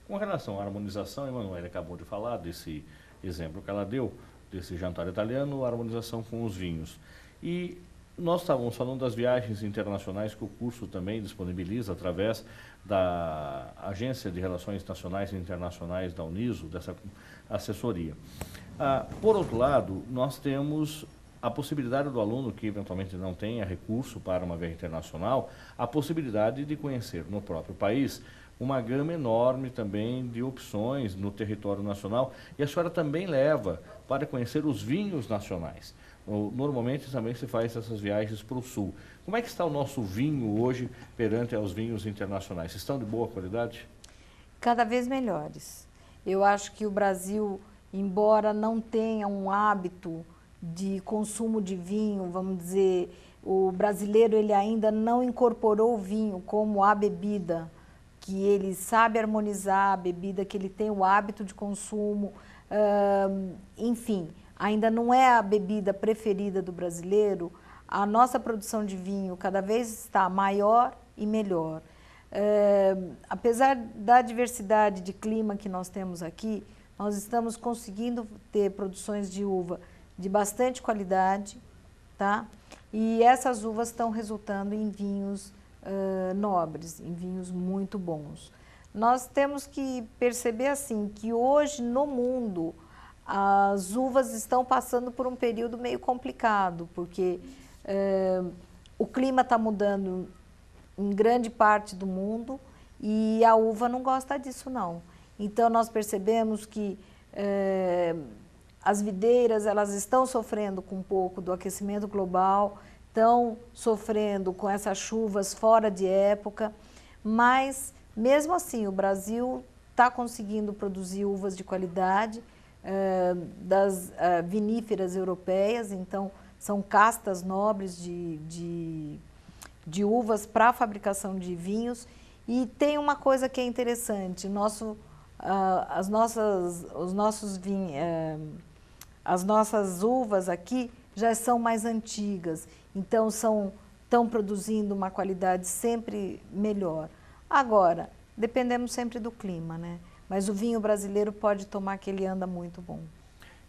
Com relação à harmonização, a Emanuele acabou de falar desse exemplo que ela deu, desse jantar italiano, a harmonização com os vinhos. E nós estávamos falando das viagens internacionais que o curso também disponibiliza através da Agência de Relações Nacionais e Internacionais da Uniso, dessa assessoria. Por outro lado, nós temos a possibilidade do aluno que eventualmente não tenha recurso para uma viagem internacional, a possibilidade de conhecer no próprio país uma gama enorme também de opções no território nacional, e a senhora também leva para conhecer os vinhos nacionais. Normalmente também se faz essas viagens para o sul. Como é que está o nosso vinho hoje perante aos vinhos internacionais? Estão de boa qualidade? Cada vez melhores. Eu acho que o Brasil, embora não tenha um hábito de consumo de vinho, vamos dizer, o brasileiro ele ainda não incorporou o vinho como a bebida, que ele sabe harmonizar a bebida, que ele tem o hábito de consumo, enfim, ainda não é a bebida preferida do brasileiro. A nossa produção de vinho cada vez está maior e melhor. Apesar da diversidade de clima que nós temos aqui, nós estamos conseguindo ter produções de uva de bastante qualidade, tá? E essas uvas estão resultando em vinhos nobres, em vinhos muito bons. Nós temos que perceber assim que hoje no mundo as uvas estão passando por um período meio complicado, porque o clima está mudando em grande parte do mundo e a uva não gosta disso não. Então nós percebemos que as videiras elas estão sofrendo com um pouco do aquecimento global, estão sofrendo com essas chuvas fora de época, mas mesmo assim o Brasil está conseguindo produzir uvas de qualidade das viníferas europeias, então são castas nobres de uvas para a fabricação de vinhos. E tem uma coisa que é interessante, as nossas uvas aqui já são mais antigas, então estão produzindo uma qualidade sempre melhor. Agora, dependemos sempre do clima, né? Mas o vinho brasileiro pode tomar que ele anda muito bom.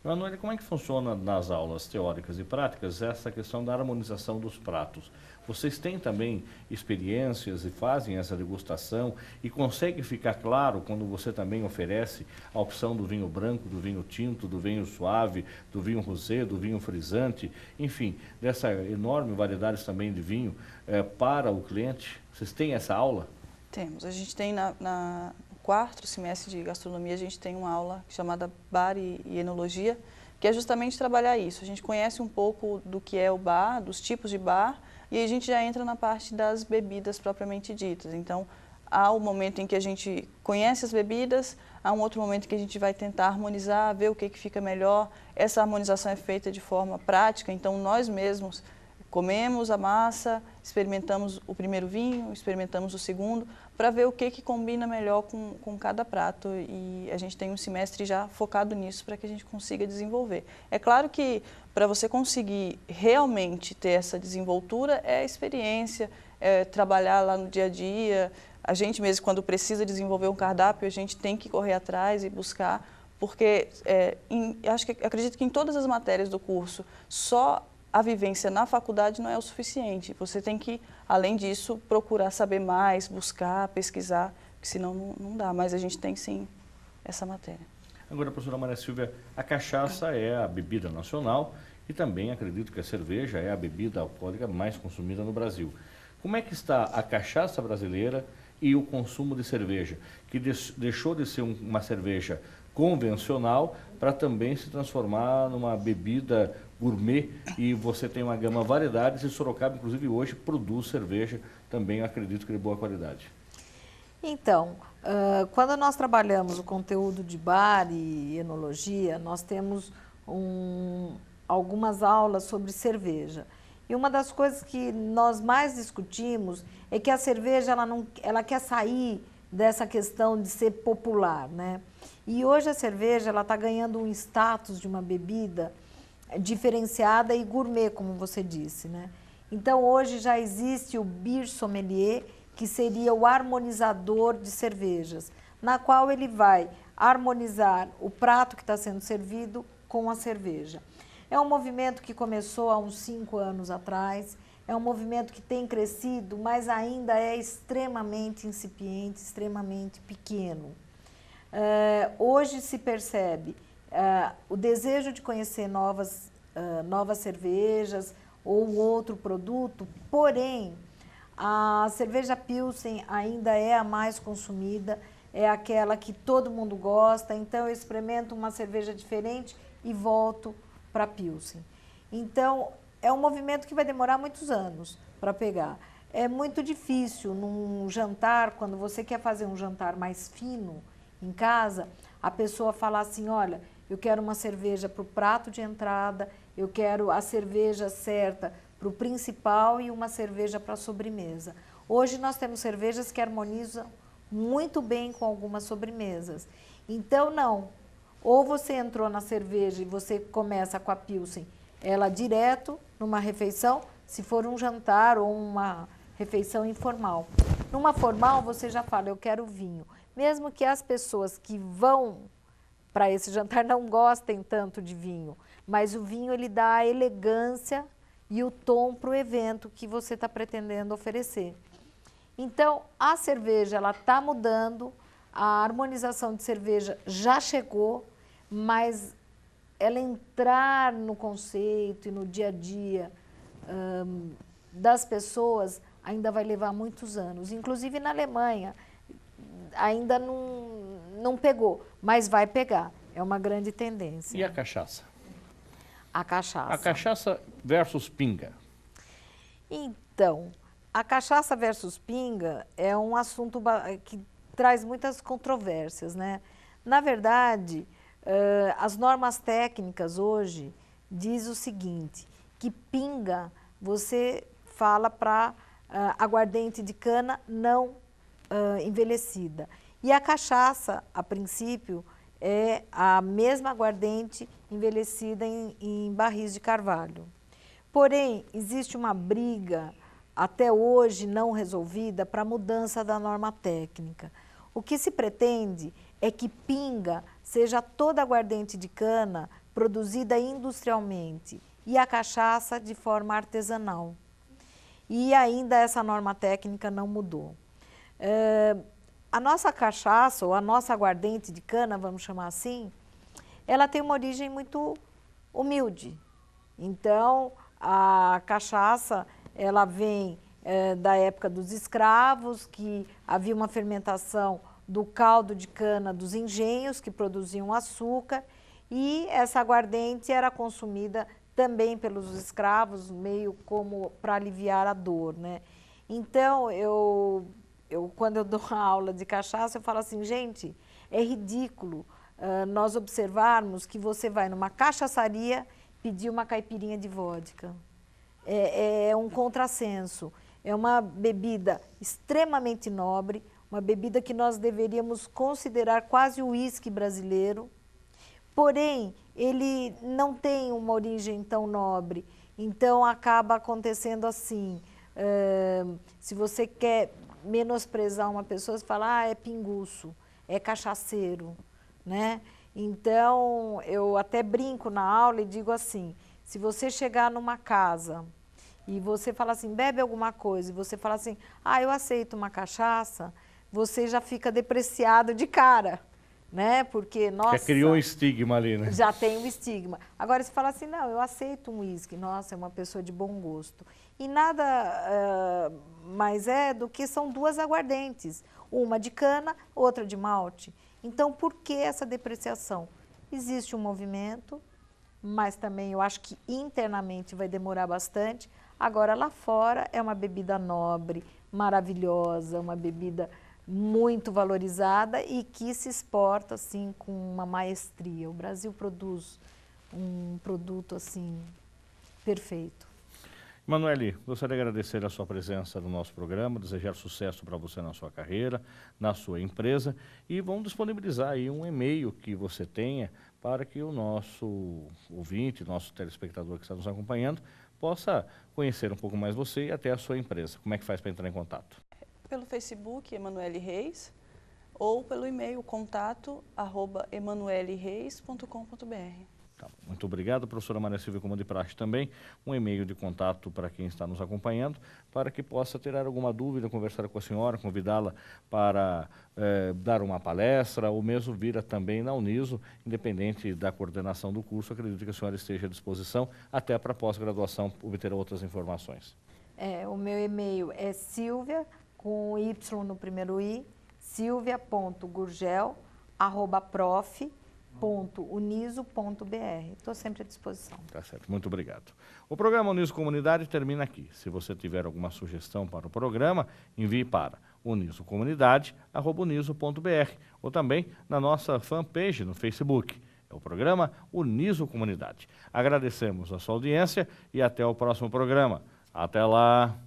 Emanuele, como é que funciona nas aulas teóricas e práticas essa questão da harmonização dos pratos? Vocês têm também experiências e fazem essa degustação e consegue ficar claro quando você também oferece a opção do vinho branco, do vinho tinto, do vinho suave, do vinho rosé, do vinho frisante, enfim, dessa enorme variedade também de vinho para o cliente? Vocês têm essa aula? Temos. A gente tem no quarto semestre de gastronomia, a gente tem uma aula chamada Bar e Enologia, que é justamente trabalhar isso. A gente conhece um pouco do que é o bar, dos tipos de bar, e aí a gente já entra na parte das bebidas propriamente ditas. Então, há o momento em que a gente conhece as bebidas, há um outro momento que a gente vai tentar harmonizar, ver o que fica melhor. Essa harmonização é feita de forma prática, então nós mesmos comemos a massa, experimentamos o primeiro vinho, experimentamos o segundo, para ver o que combina melhor com cada prato. E a gente tem um semestre já focado nisso para que a gente consiga desenvolver. É claro que para você conseguir realmente ter essa desenvoltura, é experiência, é trabalhar lá no dia a dia. A gente mesmo, quando precisa desenvolver um cardápio, a gente tem que correr atrás e buscar, porque acredito que em todas as matérias do curso, só a vivência na faculdade não é o suficiente. Você tem que, além disso, procurar saber mais, buscar, pesquisar, porque senão não dá. Mas a gente tem sim essa matéria. Agora, professora Maria Silvia, a cachaça é a bebida nacional e também acredito que a cerveja é a bebida alcoólica mais consumida no Brasil. Como é que está a cachaça brasileira e o consumo de cerveja, que deixou de ser uma cerveja convencional para também se transformar numa bebida gourmet, e você tem uma gama de variedades, e Sorocaba, inclusive, hoje produz cerveja também, acredito que de boa qualidade. Então, quando nós trabalhamos o conteúdo de bar e enologia, nós temos algumas aulas sobre cerveja. E uma das coisas que nós mais discutimos é que a cerveja ela quer sair dessa questão de ser popular, né? E hoje a cerveja ela está ganhando um status de uma bebida diferenciada e gourmet, como você disse, né? Então hoje já existe o beer sommelier, que seria o harmonizador de cervejas, na qual ele vai harmonizar o prato que está sendo servido com a cerveja. É um movimento que começou há uns 5 anos atrás, é um movimento que tem crescido, mas ainda é extremamente incipiente, extremamente pequeno. Hoje se percebe o desejo de conhecer novas cervejas ou outro produto, porém, a cerveja Pilsen ainda é a mais consumida, é aquela que todo mundo gosta, então eu experimento uma cerveja diferente e volto para a Pilsen. Então, é um movimento que vai demorar muitos anos para pegar. É muito difícil num jantar, quando você quer fazer um jantar mais fino em casa, a pessoa falar assim, olha, eu quero uma cerveja para o prato de entrada, eu quero a cerveja certa para o principal e uma cerveja para a sobremesa. Hoje nós temos cervejas que harmonizam muito bem com algumas sobremesas. Então, não. Ou você entrou na cerveja e você começa com a Pilsen, ela direto numa refeição, se for um jantar ou uma refeição informal. Numa formal, você já fala, eu quero vinho. Mesmo que as pessoas que vão para esse jantar não gostem tanto de vinho, mas o vinho ele dá a elegância e o tom para o evento que você está pretendendo oferecer. Então, a cerveja ela está mudando, a harmonização de cerveja já chegou, mas ela entrar no conceito e no dia a dia das pessoas ainda vai levar muitos anos. Inclusive na Alemanha ainda não pegou, mas vai pegar. É uma grande tendência. E a cachaça? A cachaça. A cachaça versus pinga. Então, a cachaça versus pinga é um assunto que traz muitas controvérsias, né? Na verdade, as normas técnicas hoje diz o seguinte, que pinga você fala para aguardente de cana não envelhecida. E a cachaça, a princípio, é a mesma aguardente envelhecida em barris de carvalho. Porém, existe uma briga, até hoje não resolvida, para a mudança da norma técnica. O que se pretende é que pinga seja toda aguardente de cana produzida industrialmente e a cachaça de forma artesanal. E ainda essa norma técnica não mudou. A nossa cachaça, ou a nossa aguardente de cana, vamos chamar assim, ela tem uma origem muito humilde. Então, a cachaça, ela vem da época dos escravos, que havia uma fermentação do caldo de cana dos engenhos, que produziam açúcar, e essa aguardente era consumida também pelos escravos, meio como para aliviar a dor, né? Então, quando eu dou uma aula de cachaça, eu falo assim, gente, é ridículo nós observarmos que você vai numa cachaçaria pedir uma caipirinha de vodka. É um contrassenso. É uma bebida extremamente nobre, uma bebida que nós deveríamos considerar quase o uísque brasileiro. Porém, ele não tem uma origem tão nobre, então acaba acontecendo assim. Se você quer menosprezar uma pessoa, você fala, é pinguço, é cachaceiro, né? Então, eu até brinco na aula e digo assim, se você chegar numa casa e você fala assim, bebe alguma coisa, e você fala assim, eu aceito uma cachaça, você já fica depreciado de cara, né? Porque, nossa... Já criou um estigma ali, né? Já tem um estigma. Agora, se fala assim, não, eu aceito um uísque, nossa, é uma pessoa de bom gosto. E nada mais é do que são duas aguardentes, uma de cana, outra de malte. Então, por que essa depreciação? Existe um movimento, mas também eu acho que internamente vai demorar bastante. Agora, lá fora, é uma bebida nobre, maravilhosa, uma bebida muito valorizada e que se exporta assim com uma maestria. O Brasil produz um produto assim perfeito. Emanuele, gostaria de agradecer a sua presença no nosso programa, desejar sucesso para você na sua carreira, na sua empresa e vamos disponibilizar aí um e-mail que você tenha para que o nosso ouvinte, nosso telespectador que está nos acompanhando, possa conhecer um pouco mais você e até a sua empresa. Como é que faz para entrar em contato? Pelo Facebook, Emanuele Reis, ou pelo e-mail contato@emanuelereis.com.br. Tá, muito obrigado, professora Maria Silvia, como de praxe também, um e-mail de contato para quem está nos acompanhando, para que possa tirar alguma dúvida, conversar com a senhora, convidá-la para dar uma palestra, ou mesmo vir também na Uniso, independente da coordenação do curso, acredito que a senhora esteja à disposição, até para a pós-graduação obter outras informações. O meu e-mail é Silvia, com Y no primeiro I, silvia.gurgel@prof.uniso.br. Estou sempre à disposição. Tá certo, muito obrigado. O programa Uniso Comunidade termina aqui. Se você tiver alguma sugestão para o programa, envie para unisocomunidade@uniso.br ou também na nossa fanpage no Facebook. É o programa Uniso Comunidade. Agradecemos a sua audiência e até o próximo programa. Até lá!